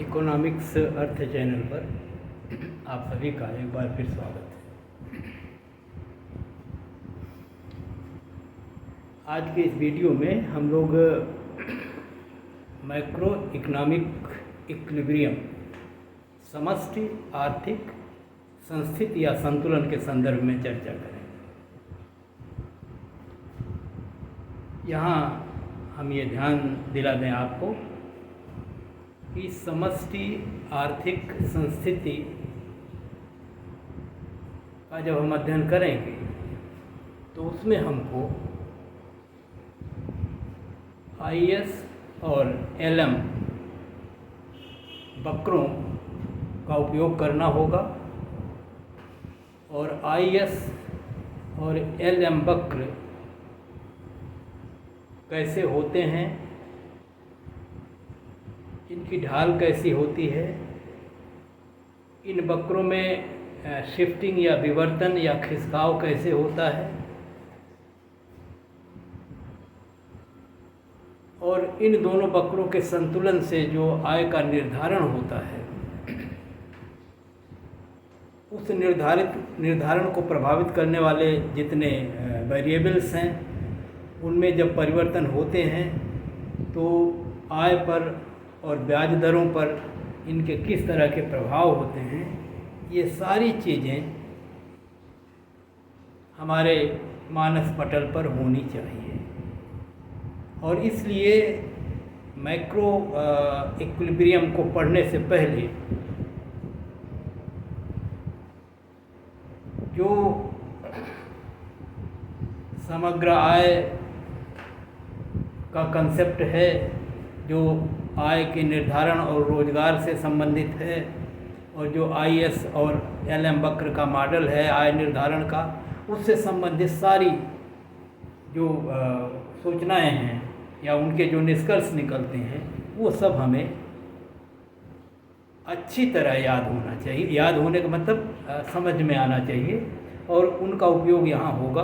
Economics अर्थ channel पर आप सभी का एक बार फिर स्वागत है। आज के इस वीडियो में हम लोग मैक्रो इकोनॉमिक इक्विलिब्रियम समष्टि आर्थिक संस्थिति या संतुलन के संदर्भ में चर्चा करेंगे। यहाँ हम ये ध्यान दिला दें आपको कि समष्टि आर्थिक संस्थिति का जब हम अध्ययन करेंगे तो उसमें हमको आईएस और एलएम वक्रों का उपयोग करना होगा और आईएस और एलएम वक्र कैसे होते हैं, इनकी ढाल कैसी होती है, इन वक्रों में शिफ्टिंग या विवर्तन या खिसकाव कैसे होता है और इन दोनों वक्रों के संतुलन से जो आय का निर्धारण होता है उस निर्धारण को प्रभावित करने वाले जितने वेरिएबल्स हैं उनमें जब परिवर्तन होते हैं तो आय पर और ब्याज दरों पर इनके किस तरह के प्रभाव होते हैं, ये सारी चीज़ें हमारे मानस पटल पर होनी चाहिए। और इसलिए मैक्रो इक्विलिब्रियम को पढ़ने से पहले जो समग्र आय का कंसेप्ट है, जो आय के निर्धारण और रोजगार से संबंधित है, और जो आईएस और एलएम वक्र का मॉडल है आय निर्धारण का, उससे संबंधित सारी जो सूचनाएं हैं या उनके जो निष्कर्ष निकलते हैं वो सब हमें अच्छी तरह याद होना चाहिए। याद होने का मतलब समझ में आना चाहिए और उनका उपयोग यहाँ होगा।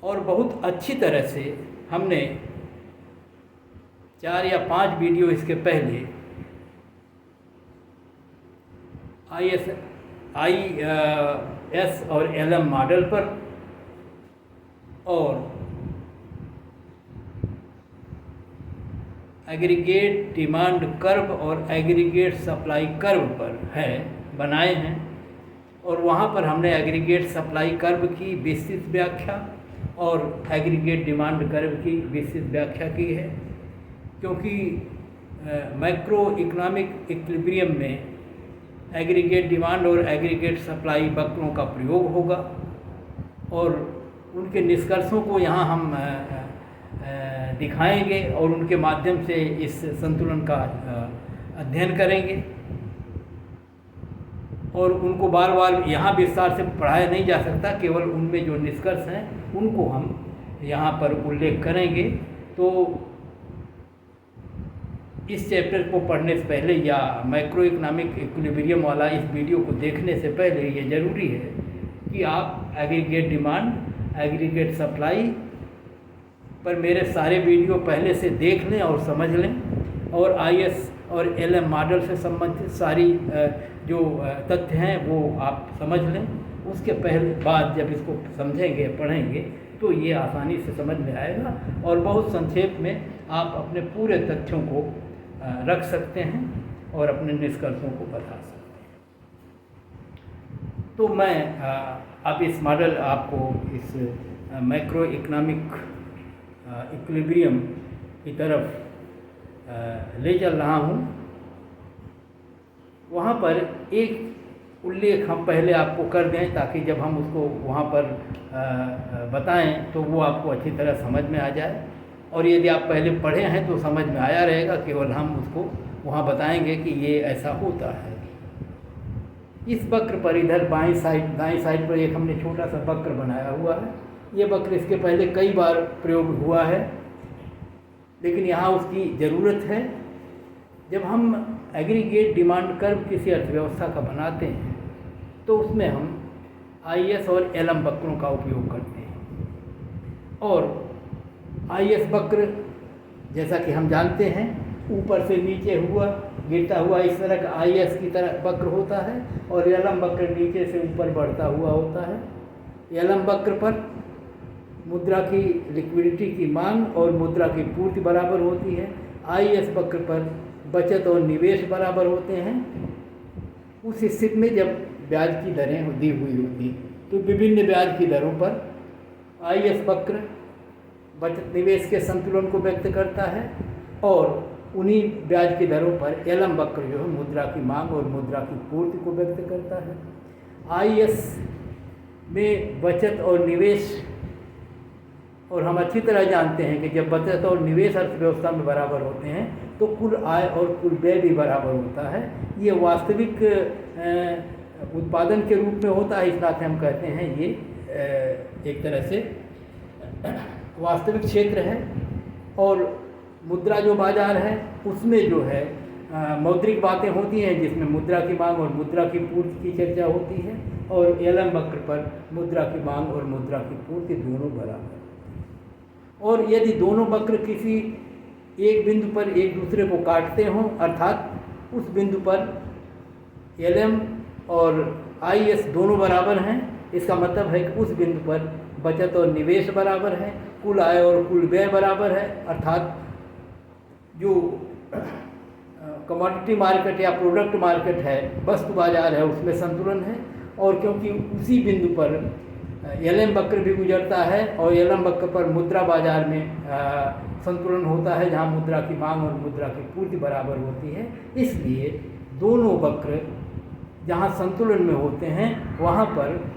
और बहुत अच्छी तरह से हमने 4 या 5 वीडियो इसके पहले आईएस और एलएम मॉडल पर और एग्रीगेट डिमांड कर्व और एग्रीगेट सप्लाई कर्व पर बनाए हैं। और वहाँ पर हमने एग्रीगेट सप्लाई कर्व की विस्तृत व्याख्या और एग्रीगेट डिमांड कर्व की विस्तृत व्याख्या की है, क्योंकि मैक्रो इकोनॉमिक इक्विलिब्रियम में एग्रीगेट डिमांड और एग्रीगेट सप्लाई वक्रों का प्रयोग होगा और उनके निष्कर्षों को यहाँ हम दिखाएंगे और उनके माध्यम से इस संतुलन का अध्ययन करेंगे। और उनको बार बार यहाँ विस्तार से पढ़ाया नहीं जा सकता, केवल उनमें जो निष्कर्ष हैं उनको हम यहाँ पर उल्लेख करेंगे। तो इस चैप्टर को पढ़ने से पहले या मैक्रो इकोनॉमिक इक्विलिब्रियम वाला इस वीडियो को देखने से पहले ये ज़रूरी है कि आप एग्रीगेट डिमांड, एग्रीगेट सप्लाई पर मेरे सारे वीडियो पहले से देख लें और समझ लें, और आईएस और एलएम मॉडल से संबंधित सारी जो तथ्य हैं वो आप समझ लें। उसके बाद जब इसको समझेंगे, पढ़ेंगे तो ये आसानी से समझ में आएगा और बहुत संक्षेप में आप अपने पूरे तथ्यों को रख सकते हैं और अपने निष्कर्षों को बता सकते हैं। तो मैं अब इस मॉडल आपको इस मैक्रो इकोनॉमिक इक्विलिब्रियम की तरफ ले चल रहा हूँ। वहाँ पर एक उल्लेख हम पहले आपको कर दें ताकि जब हम उसको वहाँ पर बताएं तो वो आपको अच्छी तरह समझ में आ जाए। और यदि आप पहले पढ़े हैं तो समझ में आया रहेगा, केवल हम उसको वहाँ बताएंगे कि ये ऐसा होता है। इस वक्र पर इधर दाईं साइड पर एक हमने छोटा सा वक्र बनाया हुआ है। ये वक्र इसके पहले कई बार प्रयोग हुआ है, लेकिन यहाँ उसकी ज़रूरत है। जब हम एग्रीगेट डिमांड कर्व किसी अर्थव्यवस्था का बनाते हैं तो उसमें हम आईएस और एलएम वक्रों का उपयोग करते हैं। और आईएस वक्र जैसा कि हम जानते हैं ऊपर से नीचे हुआ गिरता हुआ इस तरह का IS की तरह वक्र होता है, और एलम वक्र नीचे से ऊपर बढ़ता हुआ होता है। एलम वक्र पर मुद्रा की लिक्विडिटी की मांग और मुद्रा की पूर्ति बराबर होती है। IS वक्र पर बचत और निवेश बराबर होते हैं। उस स्थिति में जब ब्याज की दरें दी हुई होती तो विभिन्न ब्याज की दरों पर IS वक्र बचत निवेश के संतुलन को व्यक्त करता है, और उन्हीं ब्याज की दरों पर एलम वक्र जो है मुद्रा की मांग और मुद्रा की पूर्ति को व्यक्त करता है। IS में बचत और निवेश, और हम अच्छी तरह जानते हैं कि जब बचत और निवेश अर्थव्यवस्था में बराबर होते हैं तो कुल आय और कुल व्यय भी बराबर होता है। ये वास्तविक उत्पादन के रूप में होता है, इस नाते हम कहते हैं ये एक तरह से वास्तविक क्षेत्र है। और मुद्रा जो बाजार है उसमें जो है मौद्रिक बातें होती हैं, जिसमें मुद्रा की मांग और मुद्रा की पूर्ति की चर्चा होती है, और एलम वक्र पर मुद्रा की मांग और मुद्रा की पूर्ति दोनों बराबर। और यदि दोनों वक्र किसी एक बिंदु पर एक दूसरे को काटते हों, अर्थात उस बिंदु पर एलएम और IS दोनों बराबर हैं, इसका मतलब है कि उस बिंदु पर बचत और निवेश बराबर है, कुल आय और कुल व्यय बराबर है, अर्थात जो कमोडिटी मार्केट या प्रोडक्ट मार्केट है, वस्तु बाजार है, उसमें संतुलन है। और क्योंकि उसी बिंदु पर एलएम वक्र भी गुजरता है और एलएम वक्र पर मुद्रा बाजार में संतुलन होता है, जहां मुद्रा की मांग और मुद्रा की पूर्ति बराबर होती है, इसलिए दोनों वक्र जहां संतुलन में होते हैं वहां पर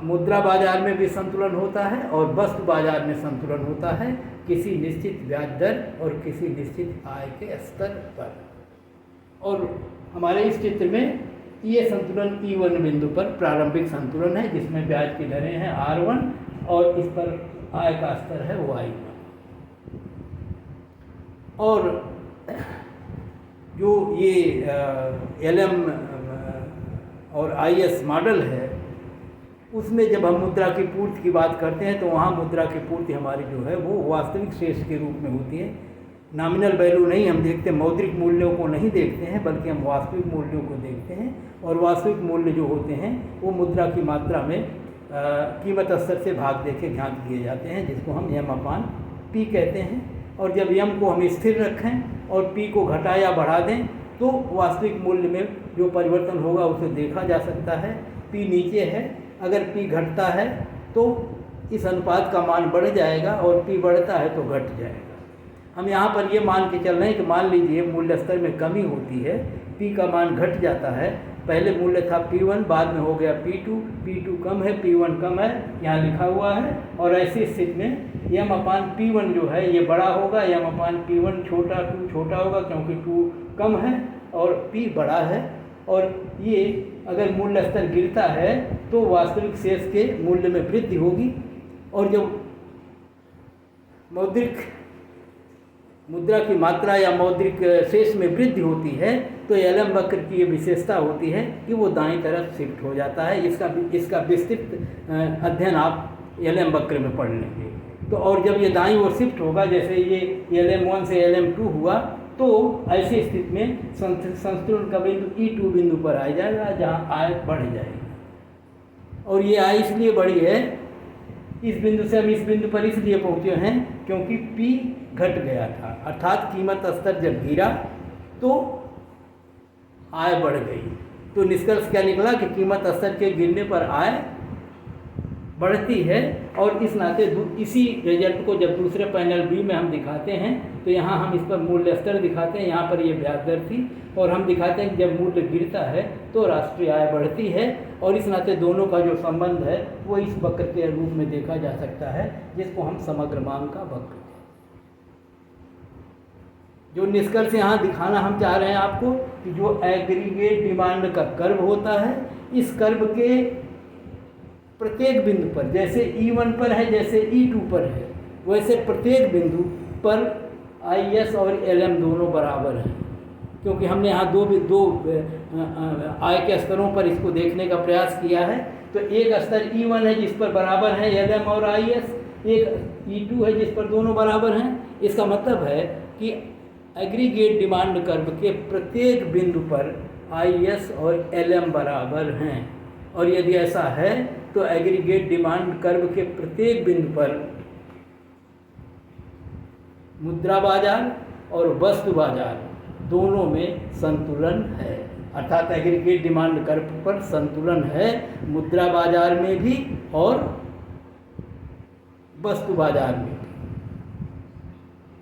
मुद्रा बाजार में भी संतुलन होता है और वस्तु बाजार में संतुलन होता है, किसी निश्चित ब्याज दर और किसी निश्चित आय के स्तर पर। और हमारे इस चित्र में ये संतुलन E1 बिंदु पर प्रारंभिक संतुलन है, जिसमें ब्याज की दरें हैं R1 और इस पर आय का स्तर है Y1। और जो ये LM और IS मॉडल है, उसमें जब हम मुद्रा की पूर्ति की बात करते हैं तो वहाँ मुद्रा की पूर्ति हमारी जो है वो वास्तविक शेष के रूप में होती है। नॉमिनल वैल्यू नहीं हम देखते, मौद्रिक मूल्यों को नहीं देखते हैं, बल्कि हम वास्तविक मूल्यों को देखते हैं। और वास्तविक मूल्य जो होते हैं वो मुद्रा की मात्रा में कीमत स्तर से भाग देके ज्ञात किए जाते हैं, जिसको हम M/P कहते हैं। और जब M को हम स्थिर रखें और P को घटा या बढ़ा दें तो वास्तविक मूल्य में जो परिवर्तन होगा उसे देखा जा सकता है। P नीचे है, अगर P घटता है तो इस अनुपात का मान बढ़ जाएगा और P बढ़ता है तो घट जाएगा। हम यहाँ पर ये मान के चल रहे हैं कि मान लीजिए मूल्य स्तर में कमी होती है, P का मान घट जाता है। पहले मूल्य था P1, बाद में हो गया P2, P2 कम है, P1 कम है, यहाँ लिखा हुआ है। और ऐसी स्थिति में M/P1 जो है ये बड़ा होगा, M/P1 2 छोटा होगा, क्योंकि 2 कम है और P बड़ा है। और ये अगर मूल्य स्तर गिरता है तो वास्तविक शेष के मूल्य में वृद्धि होगी। और जब मुद्रा की मात्रा या मौद्रिक शेष में वृद्धि होती है तो LM वक्र की ये विशेषता होती है कि वो दाईं तरफ शिफ्ट हो जाता है। इसका विस्तृत अध्ययन आप LM वक्र में पढ़ लेंगे। तो और जब ये दाईं ओर शिफ्ट होगा, जैसे ये LM1 से LM2 हुआ, तो ऐसी स्थिति में संतुलन का बिंदु E2 बिंदु पर आ जाएगा, जहाँ आय बढ़ जाएगी। और ये आय इसलिए बढ़ी है, इस बिंदु से हम इस बिंदु पर इसलिए पहुँचे हैं क्योंकि P घट गया था, अर्थात कीमत स्तर जब गिरा तो आय बढ़ गई। तो निष्कर्ष क्या निकला कि कीमत स्तर के गिरने पर आय बढ़ती है। और इस नाते इसी रिजल्ट को जब दूसरे पैनल B में हम दिखाते हैं तो यहाँ हम इस पर मूल्य स्तर दिखाते हैं, यहाँ पर ये ब्याज दर थी, और हम दिखाते हैं कि जब मूल्य गिरता है तो राष्ट्रीय आय बढ़ती है। और इस नाते दोनों का जो संबंध है वो इस वक्र के रूप में देखा जा सकता है, जिसको हम समग्र मांग का वक्र। जो निष्कर्ष यहाँ दिखाना हम चाह रहे हैं आपको कि जो एग्रीगेट डिमांड का कर्व होता है, इस कर्व के प्रत्येक बिंदु पर, जैसे E1 पर है, जैसे E2 पर है, वैसे प्रत्येक बिंदु पर IS और LM दोनों बराबर हैं। क्योंकि हमने यहाँ दो आय के स्तरों पर इसको देखने का प्रयास किया है। तो एक स्तर E1 है जिस पर बराबर है LM और IS, एक E2 है जिस पर दोनों बराबर हैं। इसका मतलब है कि एग्रीगेट डिमांड कर्व के प्रत्येक बिंदु पर IS और LM बराबर हैं, और यदि ऐसा है तो एग्रीगेट डिमांड कर्व के प्रत्येक बिंदु पर मुद्रा बाजार और वस्तु बाजार दोनों में संतुलन है। अर्थात एग्रीगेट डिमांड कर्व पर संतुलन है मुद्रा बाजार में भी और वस्तु बाजार में भी।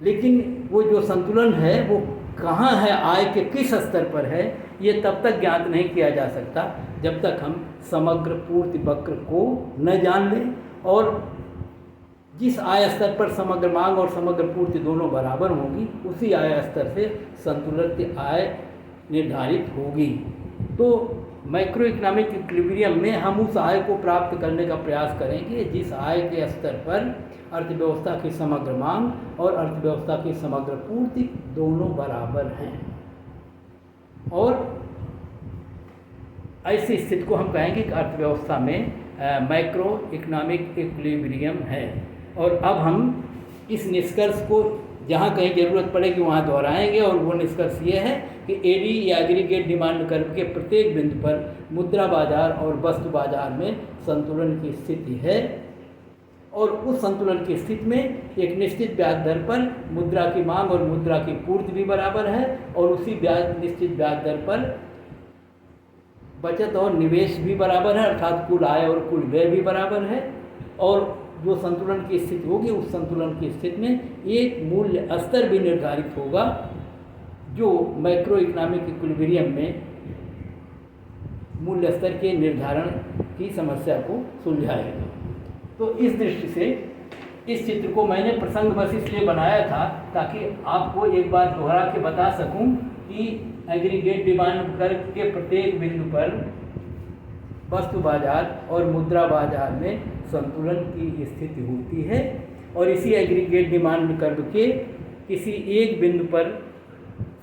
लेकिन वो जो संतुलन है वो कहाँ है, आय के किस स्तर पर है, ये तब तक ज्ञात नहीं किया जा सकता जब तक हम समग्र पूर्ति वक्र को न जान लें, और जिस आय स्तर पर समग्र मांग और समग्र पूर्ति दोनों बराबर होंगी उसी आय स्तर से संतुलन की आय निर्धारित होगी। तो मैक्रो इकोनॉमिक इक्विलिब्रियम में हम उस आय को प्राप्त करने का प्रयास करेंगे जिस आय के स्तर पर अर्थव्यवस्था की समग्र मांग और अर्थव्यवस्था की समग्र पूर्ति दोनों बराबर हैं, और ऐसी स्थिति को हम कहेंगे कि अर्थव्यवस्था में मैक्रो इकोनॉमिक इक्विलिब्रियम है। और अब हम इस निष्कर्ष को जहाँ कहीं ज़रूरत पड़ेगी वहाँ दोहराएंगे, और वो निष्कर्ष ये है कि एडी या एग्रीगेट डिमांड कर्व के प्रत्येक बिंदु पर मुद्रा बाजार और वस्तु बाजार में संतुलन की स्थिति है, और उस संतुलन की स्थिति में एक निश्चित ब्याज दर पर मुद्रा की मांग और मुद्रा की पूर्ति भी बराबर है, और उसी निश्चित ब्याज दर पर बचत और निवेश भी बराबर है, अर्थात कुल आय और कुल व्यय भी बराबर है। और जो संतुलन की स्थिति होगी उस संतुलन की स्थिति में एक मूल्य स्तर भी निर्धारित होगा जो मैक्रो इकोनॉमिक इक्विलिब्रियम में मूल्य स्तर के निर्धारण की समस्या को सुलझाएगा। तो इस दृष्टि से इस चित्र को मैंने प्रसंग बस इसलिए बनाया था ताकि आपको एक बार दोहरा के बता सकूं कि एग्रीगेट डिमांड कर्व के प्रत्येक बिंदु पर वस्तु बाजार और मुद्रा बाजार में संतुलन की स्थिति होती है, और इसी एग्रीगेट डिमांड कर्व के किसी एक बिंदु पर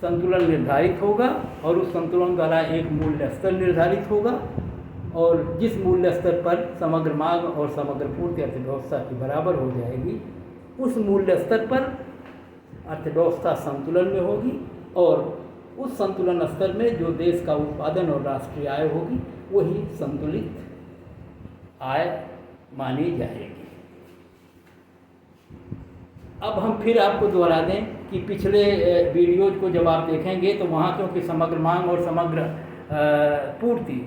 संतुलन निर्धारित होगा, और उस संतुलन द्वारा एक मूल्य स्तर निर्धारित होगा, और जिस मूल्य स्तर पर समग्र मांग और समग्र पूर्ति अर्थव्यवस्था की बराबर हो जाएगी उस मूल्य स्तर पर अर्थव्यवस्था संतुलन में होगी, और उस संतुलन स्तर में जो देश का उत्पादन और राष्ट्रीय आय होगी वही संतुलित आय मानी जाएगी। अब हम फिर आपको दोहरा दें कि पिछले वीडियोज को जब आप देखेंगे तो वहाँ क्योंकि समग्र मांग और समग्र पूर्ति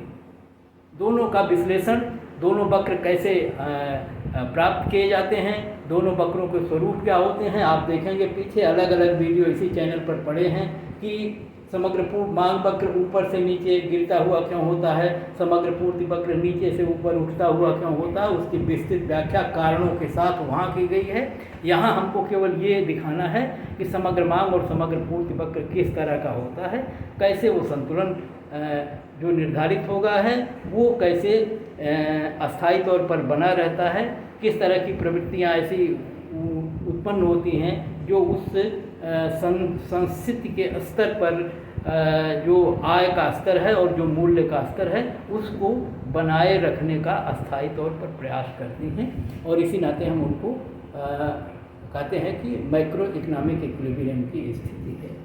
दोनों का विश्लेषण, दोनों वक्र कैसे प्राप्त किए जाते हैं, दोनों वक्रों के स्वरूप क्या होते हैं, आप देखेंगे पीछे अलग अलग वीडियो इसी चैनल पर पड़े हैं कि समग्र मांग वक्र ऊपर से नीचे गिरता हुआ क्यों होता है, समग्र पूर्ति वक्र नीचे से ऊपर उठता हुआ क्यों होता है, उसकी विस्तृत व्याख्या कारणों के साथ वहाँ की गई है। यहाँ हमको केवल ये दिखाना है कि समग्र मांग और समग्र पूर्ति वक्र किस तरह का होता है, कैसे वो संतुलन जो निर्धारित होगा है वो कैसे अस्थायी तौर पर बना रहता है, किस तरह की प्रवृत्तियाँ ऐसी उत्पन्न होती हैं जो उस संस्थिति के स्तर पर जो आय का स्तर है और जो मूल्य का स्तर है उसको बनाए रखने का अस्थायी तौर पर प्रयास करती हैं, और इसी नाते हम उनको कहते हैं कि मैक्रो इकोनॉमिक इक्विलिब्रियम की स्थिति है।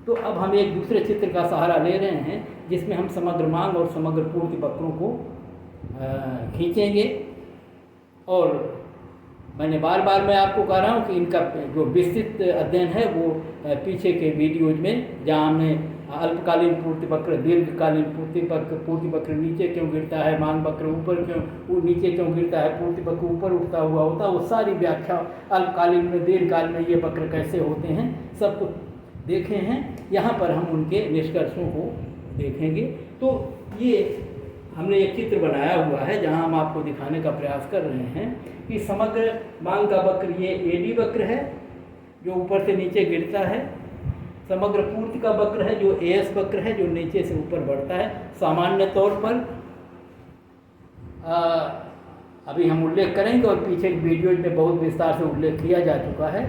तो अब हम एक दूसरे चित्र का सहारा ले रहे हैं जिसमें हम समग्र मांग और समग्र पूर्ति वक्रों को खींचेंगे, और मैंने बार बार मैं आपको कह रहा हूँ कि इनका जो विस्तृत अध्ययन है वो पीछे के वीडियोज में, जहाँ हमने अल्पकालीन पूर्ति वक्र, दीर्घकालीन पूर्ति वक्र नीचे क्यों गिरता है, मांग वक्र ऊपर क्यों नीचे क्यों गिरता है, पूर्ति वक्र ऊपर उठता हुआ होता है, वो सारी व्याख्या अल्पकालीन में दीर्घकाल में ये वक्र कैसे होते हैं सब कुछ देखे हैं। यहाँ पर हम उनके निष्कर्षों को देखेंगे। तो ये हमने एक चित्र बनाया हुआ है जहाँ हम आपको दिखाने का प्रयास कर रहे हैं कि समग्र मांग का वक्र ये एडी वक्र है जो ऊपर से नीचे गिरता है, समग्र पूर्ति का वक्र है जो एएस वक्र है जो नीचे से ऊपर बढ़ता है। सामान्य तौर पर अभी हम उल्लेख करेंगे और पीछे वीडियो में बहुत विस्तार से उल्लेख किया जा चुका है।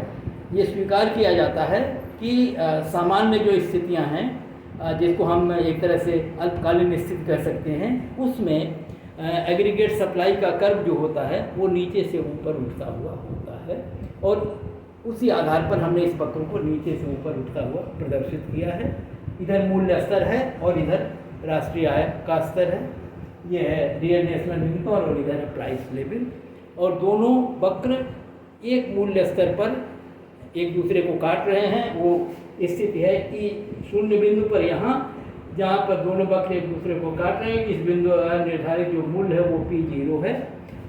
ये स्वीकार किया जाता है कि सामान्य जो स्थितियां हैं जिसको हम एक तरह से अल्पकालीन स्थिति कह सकते हैं, उसमें एग्रीगेट सप्लाई का कर्व जो होता है वो नीचे से ऊपर उठता हुआ होता है, और उसी आधार पर हमने इस वक्र को नीचे से ऊपर उठता हुआ प्रदर्शित किया है। इधर मूल्य स्तर है और इधर राष्ट्रीय आय का स्तर है। ये है रियल नेशनल इनकम और इधर है प्राइस लेवल, और दोनों वक्र एक मूल्य स्तर पर एक दूसरे को काट रहे हैं। वो स्थिति है कि शून्य बिंदु पर यहाँ जहाँ पर दोनों वक्र एक दूसरे को काट रहे हैं, इस बिंदु निर्धारित जो मूल्य है वो P0 है,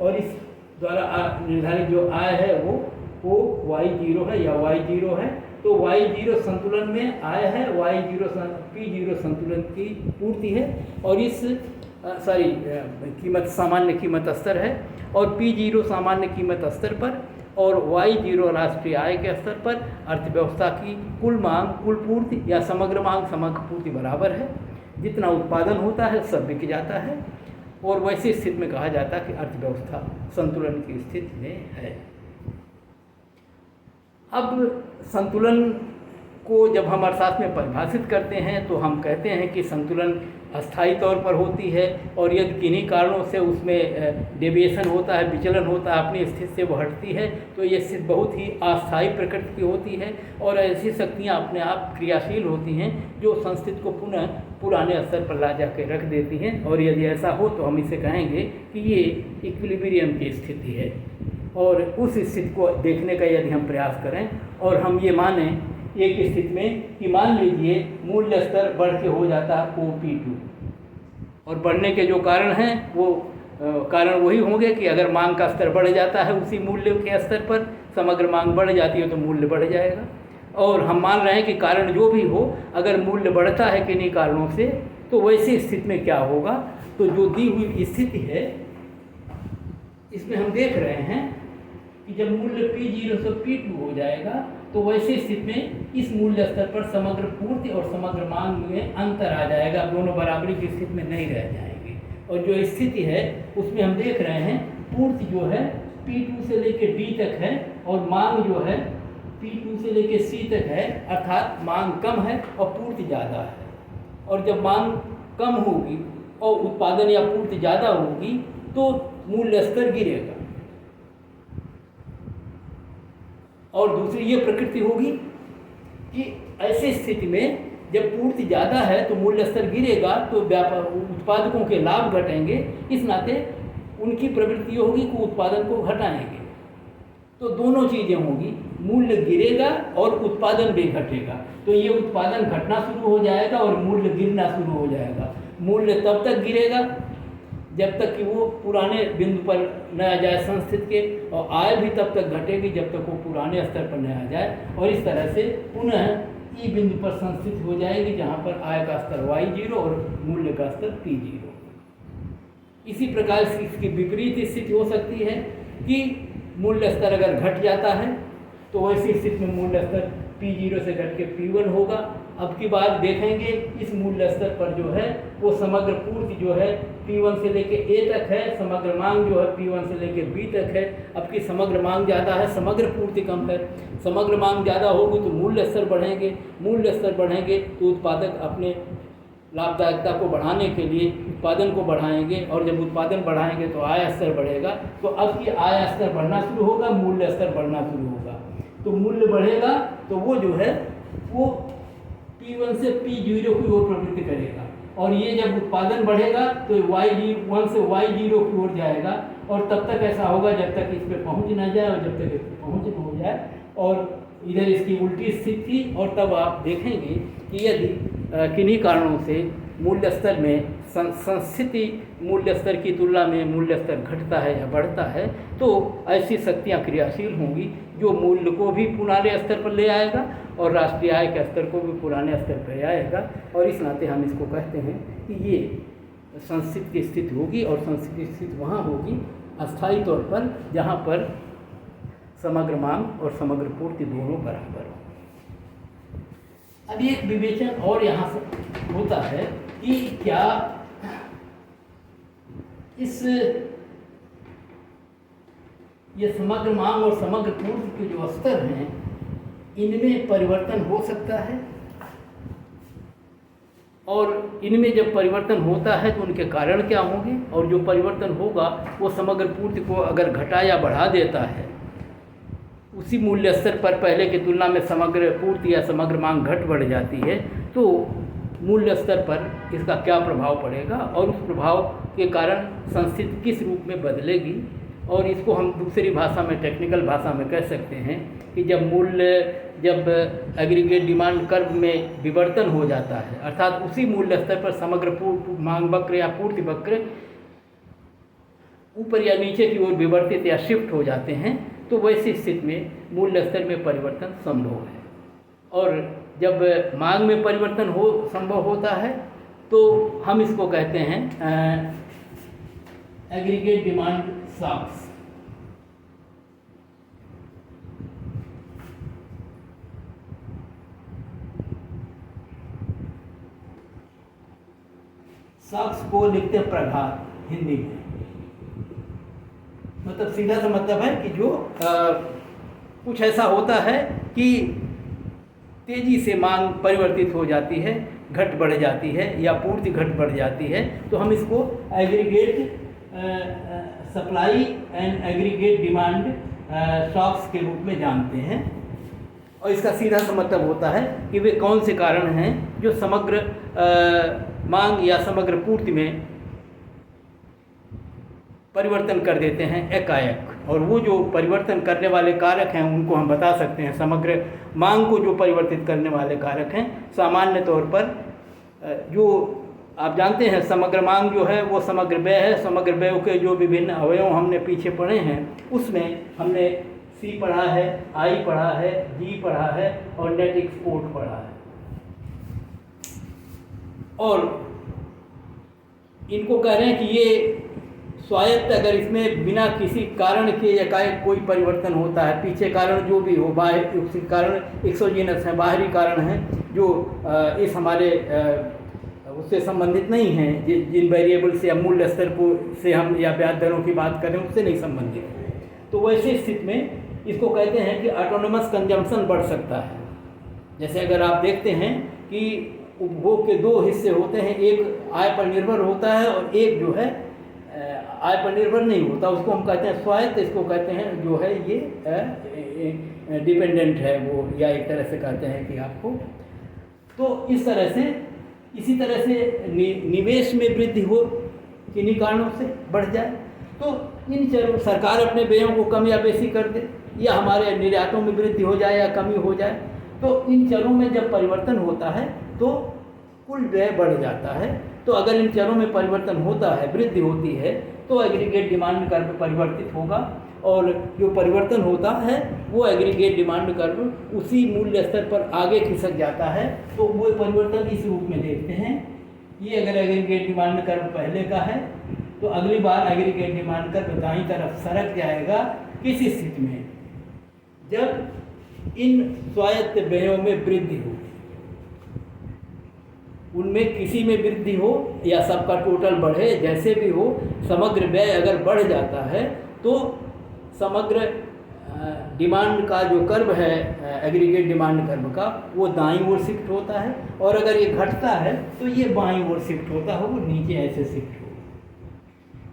और इस द्वारा निर्धारित जो आय है वो Y0 है या Y0 है। तो Y0 संतुलन में आय है, P0 संतुलन की पूर्ति है, और इस कीमत सामान्य कीमत स्तर है, और P0 सामान्य कीमत स्तर पर और Y0 राष्ट्रीय आय के स्तर पर अर्थव्यवस्था की कुल मांग कुल पूर्ति या समग्र मांग समग्र पूर्ति बराबर है। जितना उत्पादन होता है सब बिक जाता है, और वैसी स्थिति में कहा जाता है कि अर्थव्यवस्था संतुलन की स्थिति में है। अब संतुलन को जब हम अर्थशास्त्र में परिभाषित करते हैं तो हम कहते हैं कि संतुलन अस्थायी तौर पर होती है, और यदि किन्हीं कारणों से उसमें डेविएशन होता है, विचलन होता है, अपनी स्थिति से वो हटती है, तो ये स्थिति बहुत ही अस्थायी प्रकृति की होती है, और ऐसी शक्तियाँ अपने आप क्रियाशील होती हैं जो संस्थिति को पुनः पुराने स्तर पर ला जाकर रख देती हैं। और यदि ऐसा हो तो हम इसे कहेंगे कि ये इक्विलिब्रियम की स्थिति है। और उस स्थिति को देखने का यदि हम प्रयास करें और हम ये माने एक स्थिति में कि मान लीजिए मूल्य स्तर बढ़ के हो जाता है OP2, और बढ़ने के जो कारण हैं वो कारण वही होंगे कि अगर मांग का स्तर बढ़ जाता है उसी मूल्य के स्तर पर, समग्र मांग बढ़ जाती है तो मूल्य बढ़ जाएगा। और हम मान रहे हैं कि कारण जो भी हो, अगर मूल्य बढ़ता है किन्हीं कारणों से, तो वैसी स्थिति में क्या होगा। तो जो दी हुई स्थिति है इसमें हम देख रहे हैं कि जब मूल्य P0 से P2 हो जाएगा तो वैसी स्थिति में इस मूल्य स्तर पर समग्र पूर्ति और समग्र मांग में अंतर आ जाएगा, दोनों बराबरी की स्थिति में नहीं रह जाएंगे। और जो स्थिति है उसमें हम देख रहे हैं पूर्ति जो है P2 से लेकर D तक है, और मांग जो है P2 से लेकर C तक है, अर्थात मांग कम है और पूर्ति ज़्यादा है। और जब मांग कम होगी और उत्पादन या पूर्ति ज़्यादा होगी तो मूल्य स्तर गिरेगा। और दूसरी ये प्रकृति होगी कि ऐसी स्थिति में जब पूर्ति ज़्यादा है तो मूल्य स्तर गिरेगा, तो उत्पादकों के लाभ घटेंगे, इस नाते उनकी प्रवृत्ति होगी कि उत्पादन को घटाएंगे। तो दोनों चीज़ें होंगी, मूल्य गिरेगा और उत्पादन भी घटेगा। तो ये उत्पादन घटना शुरू हो जाएगा और मूल्य गिरना शुरू हो जाएगा। मूल्य तब तक गिरेगा जब तक कि वो पुराने बिंदु पर न आ जाए संस्थिति के, और आय भी तब तक घटेगी जब तक वो पुराने स्तर पर न आ जाए, और इस तरह से पुनः ई बिंदु पर संस्थित हो जाएगी जहाँ पर आय का स्तर Y0 और मूल्य का स्तर P0। इसी प्रकार से इसकी विपरीत स्थिति हो सकती है कि मूल्य स्तर अगर घट जाता है तो वैसी स्थिति में मूल्य स्तर P0 से घट के P1 होगा। अब की बार देखेंगे इस मूल्य स्तर पर जो है वो समग्र पूर्ति जो है P1 से लेके A तक है, समग्र मांग जो है P1 से लेके B तक है। अब की समग्र मांग ज़्यादा है, समग्र पूर्ति कम है। समग्र मांग ज़्यादा होगी तो मूल्य स्तर बढ़ेंगे, मूल्य स्तर बढ़ेंगे तो उत्पादक अपने लाभदायकता को बढ़ाने के लिए उत्पादन को बढ़ाएंगे, और जब उत्पादन बढ़ाएंगे तो आय स्तर बढ़ेगा। तो अब की आय स्तर बढ़ना शुरू होगा, मूल्य स्तर बढ़ना शुरू होगा। तो मूल्य बढ़ेगा तो वो जो है वो P1 से P0 की ओर प्रवृत्ति करेगा, और ये जब उत्पादन बढ़ेगा तो Y1 से Y0 की ओर जाएगा, और तब तक ऐसा होगा जब तक इस पर पहुँच ना जाए और जब तक इस पर पहुँच न हो जाए, और इधर इसकी उल्टी स्थिति थी। और तब आप देखेंगे कि यदि किन्हीं कारणों से मूल्य स्तर में संस्थिति मूल्य स्तर की तुलना में मूल्य स्तर घटता है या बढ़ता है, तो ऐसी शक्तियाँ क्रियाशील होंगी जो मूल्य को भी पुराने स्तर पर ले आएगा और राष्ट्रीय आय के स्तर को भी पुराने स्तर पर ले आएगा। और इस नाते हम इसको कहते हैं कि ये संस्थिति की स्थिति होगी, और संस्थिति की स्थिति वहाँ होगी अस्थायी तौर पर जहाँ पर समग्र मांग और समग्र पूर्ति दोनों बराबर हो। अब एक विवेचन और यहाँ से होता है कि क्या ये समग्र मांग और समग्र पूर्ति के जो स्तर हैं इनमें परिवर्तन हो सकता है, और इनमें जब परिवर्तन होता है तो उनके कारण क्या होंगे, और जो परिवर्तन होगा वो समग्र पूर्ति को अगर घटा या बढ़ा देता है उसी मूल्य स्तर पर पहले की तुलना में समग्र पूर्ति या समग्र मांग घट बढ़ जाती है, तो मूल्य स्तर पर इसका क्या प्रभाव पड़ेगा और उस प्रभाव के कारण संस्थिति किस रूप में बदलेगी। और इसको हम दूसरी भाषा में, टेक्निकल भाषा में कह सकते हैं कि जब एग्रीगेट डिमांड कर्व में विवर्तन हो जाता है, अर्थात उसी मूल्य स्तर पर समग्र मांग वक्र या पूर्ति वक्र ऊपर या नीचे की ओर विवर्तित या शिफ्ट हो जाते हैं, तो वैसी स्थिति में मूल्य स्तर में परिवर्तन संभव है। और जब मांग में परिवर्तन संभव होता है तो हम इसको कहते हैं एग्रीगेट डिमांड शॉक्स। शॉक्स को लिखते हैं प्रघात हिंदी में, मतलब सीधा सा मतलब है कि जो कुछ ऐसा होता है कि तेजी से मांग परिवर्तित हो जाती है, घट बढ़ जाती है या पूर्ति घट बढ़ जाती है, तो हम इसको aggregate supply and aggregate demand shocks के रूप में जानते हैं। और इसका सीधा सा मतलब होता है कि वे कौन से कारण हैं जो समग्र मांग या समग्र पूर्ति में परिवर्तन कर देते हैं एकाएक। और वो जो परिवर्तन करने वाले कारक हैं उनको हम बता सकते हैं, समग्र मांग को जो परिवर्तित करने वाले कारक हैं सामान्य तौर पर जो आप जानते हैं समग्र मांग जो है वो समग्र व्यय है। समग्र व्यय के जो विभिन्न अवयव हमने पीछे पढ़े हैं उसमें हमने सी पढ़ा है, आई पढ़ा है, जी पढ़ा है और नेट एक्सपोर्ट पढ़ा है। और इनको कह रहे हैं कि ये स्वायत्त, अगर इसमें बिना किसी कारण के एकाएक कोई परिवर्तन होता है, पीछे कारण जो भी हो, बाहरी कारण एक्सोजीनस है, बाहरी कारण हैं जो इस हमारे उससे संबंधित नहीं हैं, जिन वेरिएबल से या मूल्य स्तर को से हम या ब्याज दरों की बात करें उससे नहीं संबंधित है, तो वैसे स्थिति में इसको कहते हैं कि ऑटोनोमस कंजम्पशन बढ़ सकता है। जैसे अगर आप देखते हैं कि उपभोग के दो हिस्से होते हैं, एक आय पर निर्भर होता है और एक जो है आय पर निर्भर नहीं होता, उसको हम कहते हैं स्वायत्त, इसको कहते हैं जो है ये डिपेंडेंट है वो, या एक तरह से कहते हैं कि आपको। तो इस तरह से इसी तरह से निवेश में वृद्धि हो किन्हीं कारणों से बढ़ जाए, तो इन चरों सरकार अपने व्ययों को कम या बेशी कर दे, या हमारे निर्यातों में वृद्धि हो जाए या कमी हो जाए, तो इन चरों में जब परिवर्तन होता है तो कुल व्यय बढ़ जाता है। तो अगर इन चरों में परिवर्तन होता है, वृद्धि होती है, तो एग्रीगेट डिमांड कर्व परिवर्तित होगा, और जो परिवर्तन होता है वो एग्रीगेट डिमांड कर्व उसी मूल्य स्तर पर आगे खिसक जाता है। तो वो परिवर्तन इस रूप में देखते हैं, ये अगर एग्रीगेट डिमांड कर्व पहले का है तो अगली बार एग्रीगेट डिमांड कर्व दाईं तरफ सरक जाएगा किस स्थिति में, जब इन स्वायत्त व्ययों में वृद्धि हो, उनमें किसी में वृद्धि हो या सबका टोटल बढ़े, जैसे भी हो, समग्र व्यय अगर बढ़ जाता है तो समग्र डिमांड का जो कर्व है एग्रीगेट डिमांड कर्व का, वो दाईं ओर शिफ्ट होता है, और अगर ये घटता है तो ये बाईं ओर शिफ्ट होता है, वो नीचे ऐसे शिफ्ट होगा,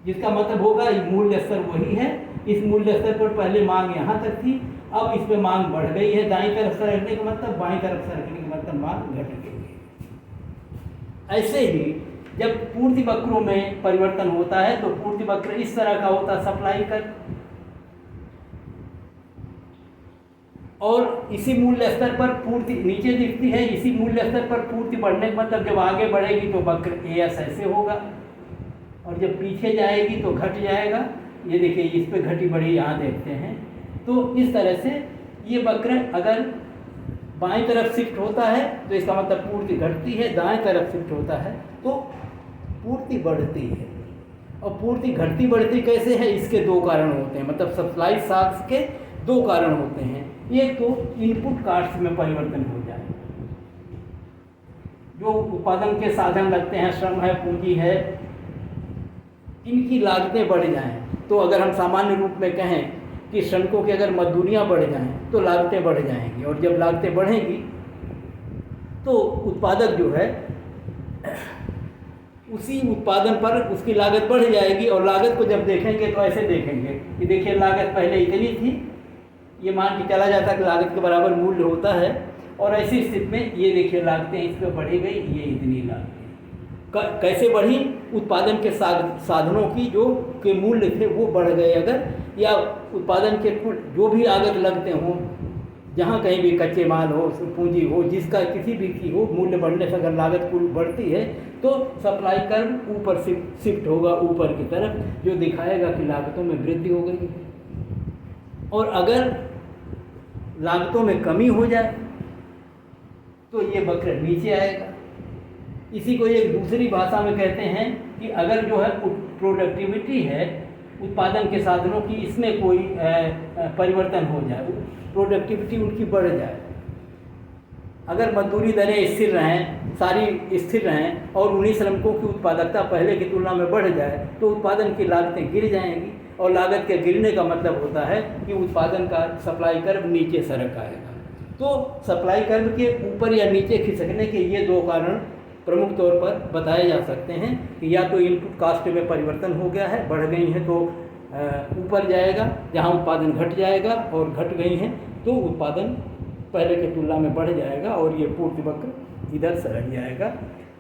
जिसका मतलब होगा मूल्य स्तर वही है। इस मूल्य स्तर पर पहले मांग यहाँ तक थी, अब इस पर मांग बढ़ गई है, दाईं तरफ सरकने का मतलब, बाईं तरफ सरकने का मतलब मांग घट गई है। ऐसे ही जब पूर्ति वक्रों में परिवर्तन होता है तो पूर्ति वक्र इस तरह का होता है, सप्लाई कर, और इसी मूल्य स्तर पर पूर्ति नीचे दिखती है, इसी मूल्य स्तर पर पूर्ति बढ़ने का मतलब जब आगे बढ़ेगी तो वक्र एएस ऐसे होगा, और जब पीछे जाएगी तो घट जाएगा। ये देखिए इस पे घटी बढ़ी यहाँ देखते हैं। तो इस तरह से ये वक्र अगर बाईं तरफ शिफ्ट होता है तो इसका मतलब पूर्ति घटती है, दाएं तरफ शिफ्ट होता है तो पूर्ति बढ़ती है। और पूर्ति घटती बढ़ती कैसे है, इसके दो कारण होते हैं, मतलब सप्लाई शॉक्स के दो कारण होते हैं। एक तो इनपुट कॉस्ट में परिवर्तन हो जाए, जो उत्पादन के साधन लगते हैं, श्रम है, पूंजी है, इनकी लागतें बढ़ जाएं। तो अगर हम सामान्य रूप में कहें कि श्रमिकों की अगर मजदूरियां बढ़ जाएं तो लागतें बढ़ जाएंगी, और जब लागतें बढ़ेंगी तो उत्पादक जो है उसी उत्पादन पर उसकी लागत बढ़ जाएगी। और लागत को जब देखेंगे तो ऐसे देखेंगे कि देखिए लागत पहले इतनी थी ये मान के चला जाता है कि लागत के बराबर मूल्य होता है, और ऐसी स्थिति में ये देखिए लागतें इस पर बढ़ी गई, ये इतनी लागतें कैसे बढ़ी, उत्पादन के साधनों की जो के मूल्य थे वो बढ़ गए अगर, या उत्पादन के कुल जो भी लागत लगते हों, जहाँ कहीं भी कच्चे माल हो, पूंजी हो, जिसका किसी भी की हो, मूल्य बढ़ने से अगर लागत कुल बढ़ती है तो सप्लाई कर्व ऊपर शिफ्ट होगा ऊपर की तरफ, जो दिखाएगा कि लागतों में वृद्धि हो गई है। और अगर लागतों में कमी हो जाए तो ये वक्र नीचे आएगा। इसी को एक दूसरी भाषा में कहते हैं कि अगर जो है प्रोडक्टिविटी है उत्पादन के साधनों की, इसमें कोई परिवर्तन हो जाए, प्रोडक्टिविटी उनकी बढ़ जाए, अगर मजदूरी दरें स्थिर रहें, सारी स्थिर रहें और उन्हीं श्रमिकों की उत्पादकता पहले की तुलना में बढ़ जाए तो उत्पादन की लागतें गिर जाएंगी, और लागत के गिरने का मतलब होता है कि उत्पादन का सप्लाई कर्व नीचे सरक आएगा। तो सप्लाई कर्व के ऊपर या नीचे खिसकने के ये दो कारण प्रमुख तौर पर बताए जा सकते हैं कि या तो इनपुट कास्ट में परिवर्तन हो गया है, बढ़ गई है तो ऊपर जाएगा जहां उत्पादन घट जाएगा, और घट गई हैं तो उत्पादन पहले की तुलना में बढ़ जाएगा और ये पूर्ति वक्र इधर सरक जाएगा।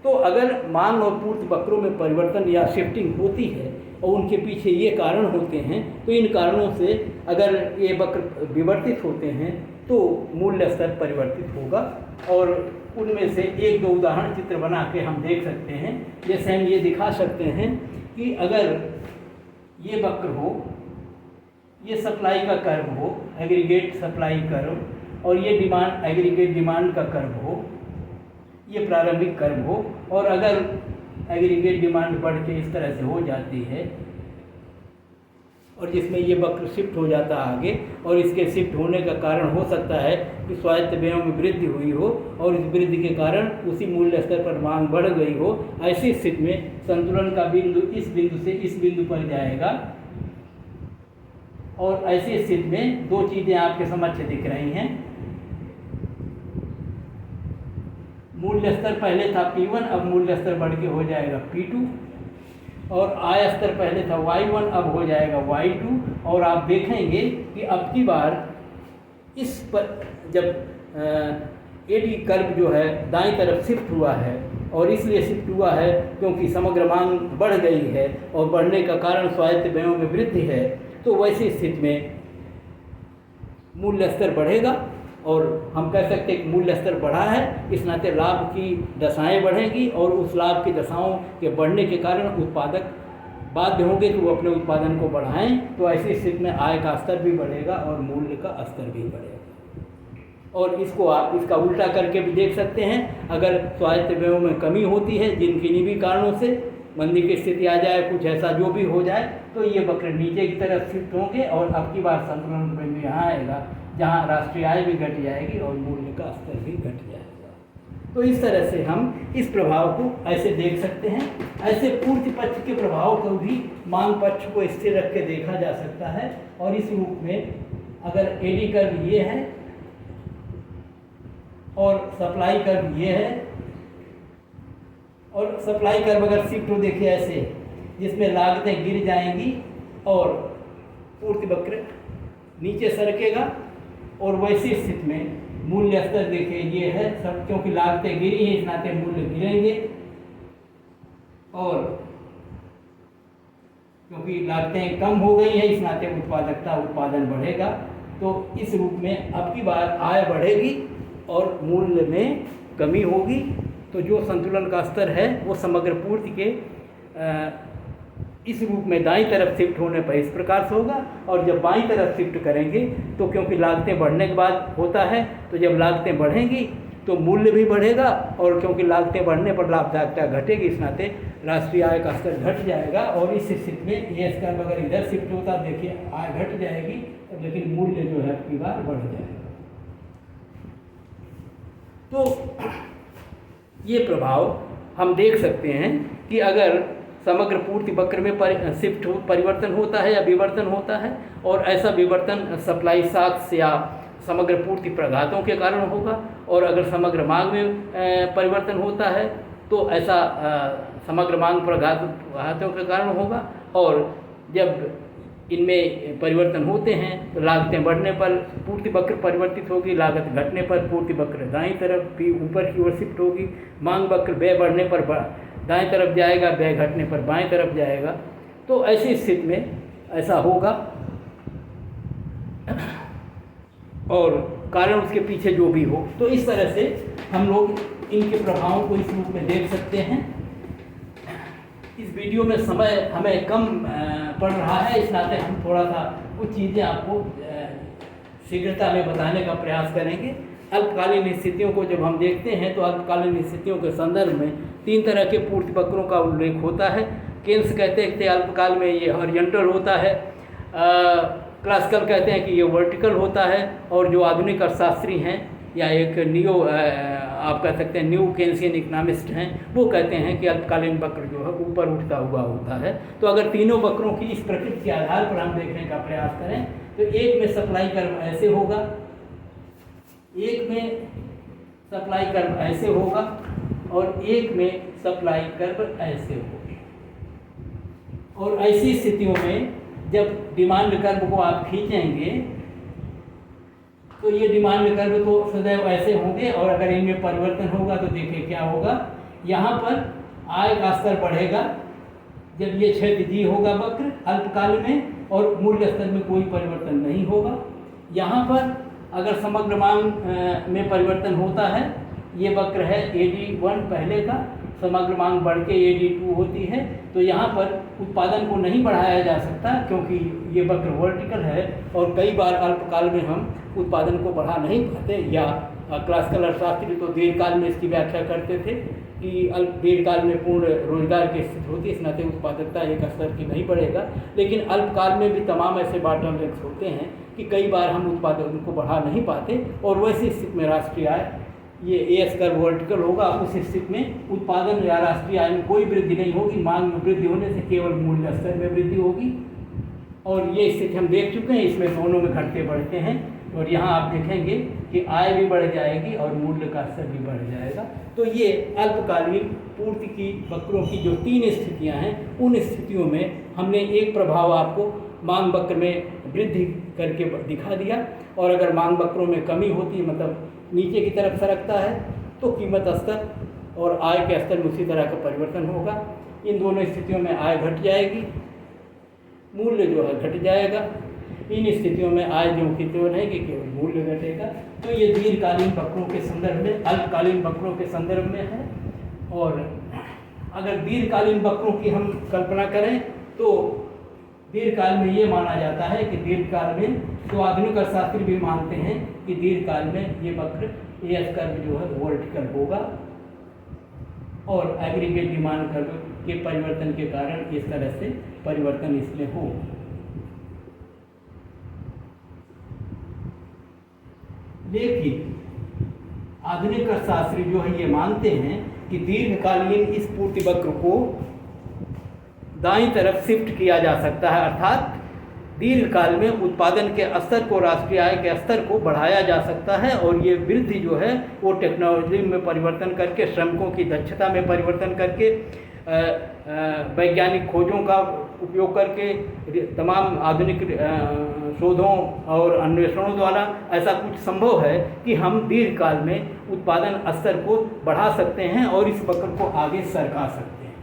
तो अगर मांग और पूर्ति वक्रों में परिवर्तन या शिफ्टिंग होती है और उनके पीछे ये कारण होते हैं, तो इन कारणों से अगर ये वक्र विवर्तित होते हैं तो मूल्य स्तर परिवर्तित होगा। और उनमें से एक दो उदाहरण चित्र बना के हम देख सकते हैं। जैसे हम ये दिखा सकते हैं कि अगर ये वक्र हो, ये सप्लाई का कर्व हो, एग्रीगेट सप्लाई कर्व, और ये डिमांड एग्रीगेट डिमांड का कर्व हो, ये प्रारंभिक कर्व हो, और अगर एग्रीगेट डिमांड बढ़ के इस तरह से हो जाती है और जिसमें ये वक्र शिफ्ट हो जाता है आगे, और इसके शिफ्ट होने का कारण हो सकता है कि स्वायत्त व्ययों में वृद्धि हुई हो और इस वृद्धि के कारण उसी मूल्य स्तर पर मांग बढ़ गई हो, ऐसी स्थिति में संतुलन का बिंदु इस बिंदु से इस बिंदु पर जाएगा। और ऐसी स्थिति में दो चीज़ें आपके समक्ष दिख रही हैं। मूल्य स्तर पहले था P1, अब मूल्य स्तर बढ़ के हो जाएगा P2, और आय स्तर पहले था Y1, अब हो जाएगा Y2। और आप देखेंगे कि अब की बार इस पर जब एडी कर्व जो है दाईं तरफ शिफ्ट हुआ है, और इसलिए शिफ्ट हुआ है क्योंकि समग्र मांग बढ़ गई है और बढ़ने का कारण स्वायत्त व्ययों में वृद्धि है, तो वैसी स्थिति में मूल्य स्तर बढ़ेगा। और हम कह सकते हैं कि मूल्य स्तर बढ़ा है, इस नाते लाभ की दशाएं बढ़ेंगी, और उस लाभ की दशाओं के बढ़ने के कारण उत्पादक बाध्य होंगे कि वो अपने उत्पादन को बढ़ाएं। तो ऐसी स्थिति में आय का स्तर भी बढ़ेगा और मूल्य का स्तर भी बढ़ेगा। और इसको आप इसका उल्टा करके भी देख सकते हैं। अगर स्वायत्त व्ययों में कमी होती है जिन किन्हीं भी कारणों से, मंदी की स्थिति आ जाए, कुछ ऐसा जो भी हो जाए, तो ये वक्र नीचे की तरफ शिफ्ट होंगे और अब की बार संतुलन बिंदु यहाँ आएगा जहाँ राष्ट्रीय आय भी घट जाएगी और मूल्य का स्तर भी घट जाएगा। तो इस तरह से हम इस प्रभाव को ऐसे देख सकते हैं। ऐसे पूर्ति पक्ष के प्रभाव को भी मांग पक्ष को स्थिर रख के देखा जा सकता है। और इस रूप में अगर एडी कर्व ये है और सप्लाई कर्व ये है, और सप्लाई कर्व अगर शिफ्ट हो देखिए ऐसे, जिसमें लागतें गिर जाएंगी और पूर्ति वक्र नीचे सरकेगा, और वैसी स्थिति में मूल्य स्तर देखिए ये है सब, क्योंकि लागतें गिरी हैं इस नाते मूल्य गिरेंगे, और क्योंकि लागतें कम हो गई हैं इस नाते उत्पादन बढ़ेगा। तो इस रूप में अब की बार आय बढ़ेगी और मूल्य में कमी होगी। तो जो संतुलन का स्तर है वो समग्र पूर्ति के इस रूप में दाईं तरफ शिफ्ट होने पर इस प्रकार से होगा, और जब बाईं तरफ शिफ्ट करेंगे तो क्योंकि लागतें बढ़ने के बाद होता है, तो जब लागतें बढ़ेंगी तो मूल्य भी बढ़ेगा, और क्योंकि लागतें बढ़ने पर लाभदायकता घटेगी इस नाते राष्ट्रीय आय का स्तर घट जाएगा। और इस स्थिति में ये स्तर अगर इधर शिफ्ट होता देखिए आय घट जाएगी, लेकिन मूल्य जो है आपकी बार बढ़ जाएगा। तो ये प्रभाव हम देख सकते हैं कि अगर समग्र पूर्ति वक्र में परिवर्तन होता है या विवर्तन होता है, और ऐसा विवर्तन सप्लाई शॉक्स या समग्र पूर्ति प्रघातों के कारण होगा, और अगर समग्र मांग में परिवर्तन होता है तो ऐसा समग्र मांग प्रघातों के कारण होगा। और जब इनमें परिवर्तन होते हैं। तो लागतें बढ़ने पर पूर्ति वक्र परिवर्तित होगी, लागत घटने पर पूर्ति वक्र दाईं तरफ भी ऊपर की ओर शिफ्ट होगी। मांग वक्र व्यय बढ़ने पर दाएं तरफ जाएगा, व्यय घटने पर बाएं तरफ जाएगा। तो ऐसी स्थिति में ऐसा होगा, और कारण उसके पीछे जो भी हो। तो इस तरह से हम लोग इनके प्रभावों को इस रूप में देख सकते हैं। इस वीडियो में समय हमें कम पड़ रहा है, इस नाते हम थोड़ा सा कुछ चीज़ें आपको शीघ्रता में बताने का प्रयास करेंगे। अल्पकालीन स्थितियों को जब हम देखते हैं तो अल्पकालीन स्थितियों के संदर्भ में 3 तरह के पूर्ति वक्रों का उल्लेख होता है। केन्स कहते थे अल्पकाल में ये हॉरिजॉन्टल होता है, क्लासिकल कहते हैं कि ये वर्टिकल होता है, और जो आधुनिक अर्थशास्त्री हैं या एक आप कह सकते हैं न्यू केन्सियन इकोनॉमिस्ट हैं, वो कहते हैं कि अल्पकालीन वक्र जो है ऊपर उठता हुआ होता है। तो अगर तीनों वक्रों की इस प्रकृति के आधार पर हम देखने का प्रयास करें तो एक में सप्लाई कर्व ऐसे होगा, एक में सप्लाई कर्व ऐसे होगा, और एक में सप्लाई कर्व ऐसे होगी। और ऐसी स्थितियों में जब डिमांड कर्व को आप खींचेंगे तो ये डिमांड कर्व तो सदैव ऐसे होंगे, और अगर इनमें परिवर्तन होगा तो देखिए क्या होगा। यहाँ पर आय का स्तर बढ़ेगा जब ये क्षेत्र जी होगा वक्र अल्पकाल में, और मूल्य स्तर में कोई परिवर्तन नहीं होगा। यहाँ पर अगर समग्र मांग में परिवर्तन होता है, ये वक्र है AD1 पहले का, समग्र मांग बढ़ के AD2 होती है, तो यहाँ पर उत्पादन को नहीं बढ़ाया जा सकता क्योंकि ये वक्र वर्टिकल है, और कई बार अल्पकाल में हम उत्पादन को बढ़ा नहीं पाते। या क्लासिकल अर्थशास्त्री तो दीर्घकाल में इसकी व्याख्या करते थे कि दीर्घकाल में पूर्ण रोजगार की स्थिति होती है, इस नाते उत्पादकता एक स्तर की नहीं बढ़ेगा। लेकिन अल्पकाल में भी तमाम ऐसे बॉटलनेक्स होते हैं कि कई बार हम उत्पादन को बढ़ा नहीं पाते, और वैसी स्थिति में राष्ट्रीय आय ये एस कर्व वर्टिकल होगा। उस स्थिति में उत्पादन या राष्ट्रीय आय में कोई वृद्धि नहीं होगी, मांग में वृद्धि होने से केवल मूल्य स्तर में वृद्धि होगी। और ये स्थिति हम देख चुके हैं, इसमें दोनों में घटते बढ़ते हैं, और यहाँ आप देखेंगे कि आय भी बढ़ जाएगी और मूल्य का स्तर भी बढ़ जाएगा। तो ये अल्पकालीन पूर्ति की वक्रों की जो 3 स्थितियाँ हैं, उन स्थितियों में हमने एक प्रभाव आपको मांग वक्र में वृद्धि करके दिखा दिया, और अगर मांग वक्रों में कमी होती है, मतलब नीचे की तरफ सरकता है, तो कीमत स्तर और आय के स्तर में उसी तरह का परिवर्तन होगा। इन दोनों स्थितियों में आय घट जाएगी, मूल्य जो है घट जाएगा। इन स्थितियों में आय जो की त्यों रहेगी, केवल मूल्य घटेगा। तो ये दीर्घकालीन वक्रों के संदर्भ में, अल्पकालीन वक्रों के संदर्भ में है। और अगर दीर्घकालीन वक्रों की हम कल्पना करें तो दीर्घकाल में ये माना जाता है कि दीर्घकाल में, तो आधुनिक अर्थशास्त्री भी मानते हैं कि दीर्घकाल में ये वक्र एस कर्व जो है वर्टिकल होगा, और एग्रीगेट डिमांड कर्व के परिवर्तन के कारण इस तरह से परिवर्तन इसमें हो। लेकिन आधुनिक अर्थशास्त्री जो है ये मानते हैं कि दीर्घकालीन इस पूर्ति वक्र को दाईं तरफ शिफ्ट किया जा सकता है, अर्थात दीर्घकाल में उत्पादन के स्तर को, राष्ट्रीय आय के स्तर को बढ़ाया जा सकता है। और ये वृद्धि जो है वो टेक्नोलॉजी में परिवर्तन करके, श्रमिकों की दक्षता में परिवर्तन करके, वैज्ञानिक खोजों का उपयोग करके, तमाम आधुनिक शोधों और अन्वेषणों द्वारा ऐसा कुछ संभव है कि हम दीर्घकाल में उत्पादन स्तर को बढ़ा सकते हैं और इस वक्र को आगे सरका सकते हैं।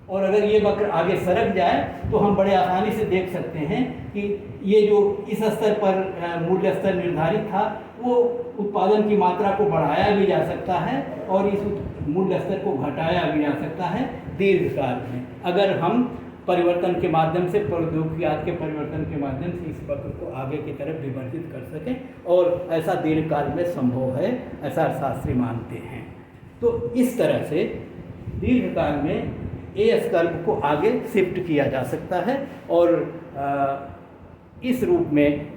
और अगर ये वक्र आगे सरक जाए तो हम बड़े आसानी से देख सकते हैं कि ये जो इस स्तर पर मूल्य स्तर निर्धारित था, वो उत्पादन की मात्रा को बढ़ाया भी जा सकता है और इस मूल्य स्तर को घटाया भी जा सकता है दीर्घकाल में, अगर हम परिवर्तन के माध्यम से, प्रौद्योगिकी के परिवर्तन के माध्यम से इस वक्र को आगे की तरफ विवर्तित कर सकें। और ऐसा दीर्घकाल में संभव है, ऐसा अर्थशास्त्री मानते हैं। तो इस तरह से दीर्घकाल में एस कर्व को आगे शिफ्ट किया जा सकता है, और इस रूप में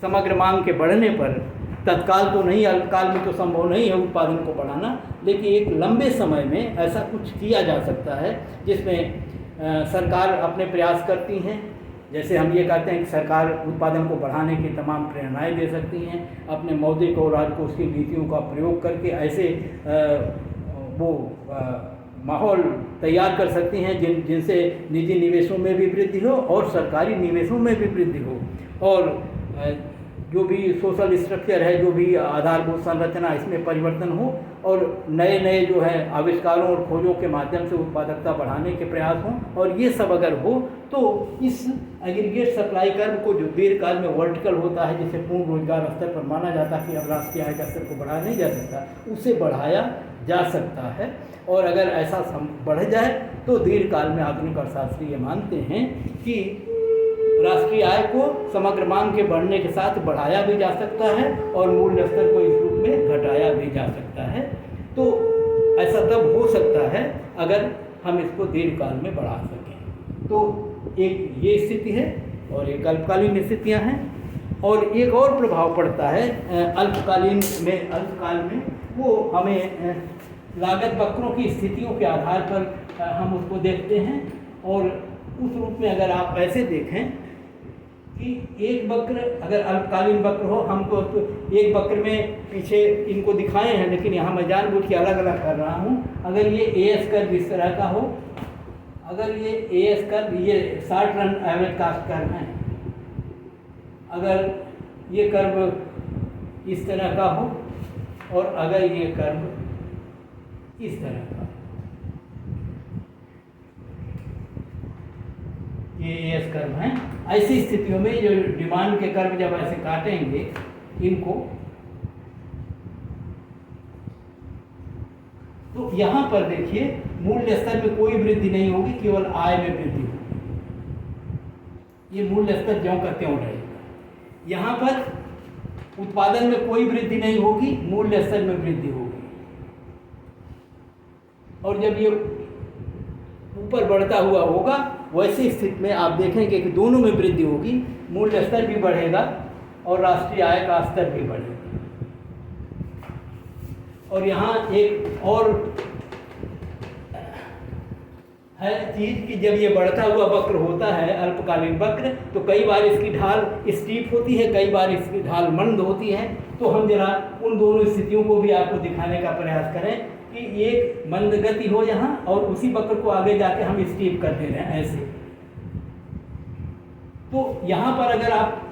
समग्र मांग के बढ़ने पर तत्काल तो नहीं, अल्पकाल में तो संभव नहीं है उत्पादन को बढ़ाना, लेकिन एक लंबे समय में ऐसा कुछ किया जा सकता है जिसमें सरकार अपने प्रयास करती हैं। जैसे हम ये कहते हैं कि सरकार उत्पादन को बढ़ाने की तमाम प्रेरणाएं दे सकती हैं, अपने मौद्रिक और राजकोषीय नीतियों का प्रयोग करके ऐसे वो माहौल तैयार कर सकती हैं जिनसे निजी निवेशों में भी वृद्धि हो और सरकारी निवेशों में भी वृद्धि हो, और जो भी सोशल स्ट्रक्चर है, जो भी आधारभूत संरचना, इसमें परिवर्तन हो और नए नए जो है आविष्कारों और खोजों के माध्यम से उत्पादकता बढ़ाने के प्रयास हों। और ये सब अगर हो तो इस एग्रीगेट सप्लाई कर्व को, जो दीर्घकाल में वर्टिकल होता है, जिसे पूर्ण रोजगार स्तर पर माना जाता है कि अब राष्ट्रीय आय का स्तर को बढ़ाया नहीं जा सकता, उसे बढ़ाया जा सकता है। और अगर ऐसा बढ़ जाए तो दीर्घकाल में आधुनिक अर्थशास्त्री ये मानते हैं कि राष्ट्रीय आय को समग्र मांग के बढ़ने के साथ बढ़ाया भी जा सकता है और मूल्य स्तर को इस रूप में घटाया भी जा सकता है। तो ऐसा तब हो सकता है अगर हम इसको दीर्घकाल में बढ़ा सकें। तो एक ये स्थिति है और एक अल्पकालीन स्थितियां हैं। और एक और प्रभाव पड़ता है अल्पकाल में, वो हमें लागत वक्रों की स्थितियों के आधार पर हम उसको देखते हैं। और उस रूप में अगर आप ऐसे देखें कि एक वक्र, अगर अल्पकालीन वक्र हो, हमको तो एक वक्र में पीछे इनको दिखाए हैं, लेकिन यहाँ मैं जानबूझ के अलग अलग कर रहा हूँ। अगर ये एएस कर्व इस तरह का हो, अगर ये एएस कर्व, ये short run average cost curve है, अगर ये कर्व इस तरह का हो और अगर ये कर्व इस तरह का, ये एएस कर्व हैं, ऐसी स्थितियों में जो डिमांड के कर्व जब ऐसे काटेंगे इनको, तो यहाँ पर देखिए मूल्य स्तर में कोई वृद्धि नहीं होगी, केवल आय में वृद्धि होगी। ये मूल्य स्तर ज्यों का त्यों रहेगा। यहाँ पर उत्पादन में कोई वृद्धि नहीं होगी, मूल्य स्तर में वृद्धि होगी। और जब ये ऊपर बढ़ता हुआ होगा, वैसी स्थिति में आप देखेंगे कि दोनों में वृद्धि होगी, मूल्य स्तर भी बढ़ेगा और राष्ट्रीय आय का स्तर भी बढ़ेगा। और यहाँ एक और है चीज़ कि जब ये बढ़ता हुआ वक्र होता है, अल्पकालीन वक्र, तो कई बार इसकी ढाल स्टीप होती है, कई बार इसकी ढाल मंद होती है। तो हम जरा उन दोनों स्थितियों को भी आपको दिखाने का प्रयास करें कि एक मंद गति हो यहाँ और उसी वक्र को आगे जाके हम स्टीप कर दे रहे हैं ऐसे। तो यहाँ पर अगर आप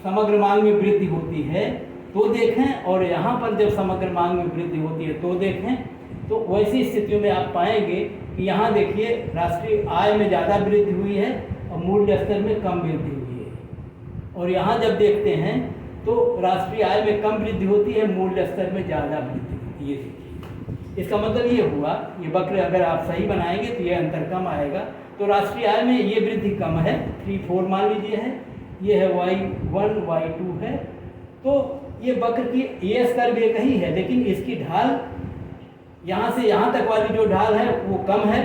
समग्र मांग में वृद्धि होती है तो देखें, और यहाँ पर जब समग्र मांग में वृद्धि होती है तो देखें, तो वैसी स्थितियों में आप पाएंगे कि यहाँ देखिए राष्ट्रीय आय में ज़्यादा वृद्धि हुई है और मूल्य स्तर में कम वृद्धि हुई है। और यहाँ जब देखते हैं तो राष्ट्रीय आय में कम वृद्धि होती है, मूल्य स्तर में ज़्यादा वृद्धि होती है। इसका मतलब ये हुआ, ये वक्र अगर आप सही बनाएंगे तो ये अंतर कम आएगा। तो राष्ट्रीय आय में ये वृद्धि कम है, 3-4 मान लीजिए है, ये है y1 y2 है। तो ये वक्र की एएस कर्व एक ही है, लेकिन इसकी ढाल यहाँ से यहाँ तक वाली जो ढाल है वो कम है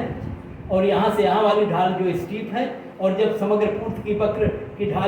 और यहाँ से यहाँ वाली ढाल जो स्टीप है। और जब समग्र पूर्थ की वक्र की ढाल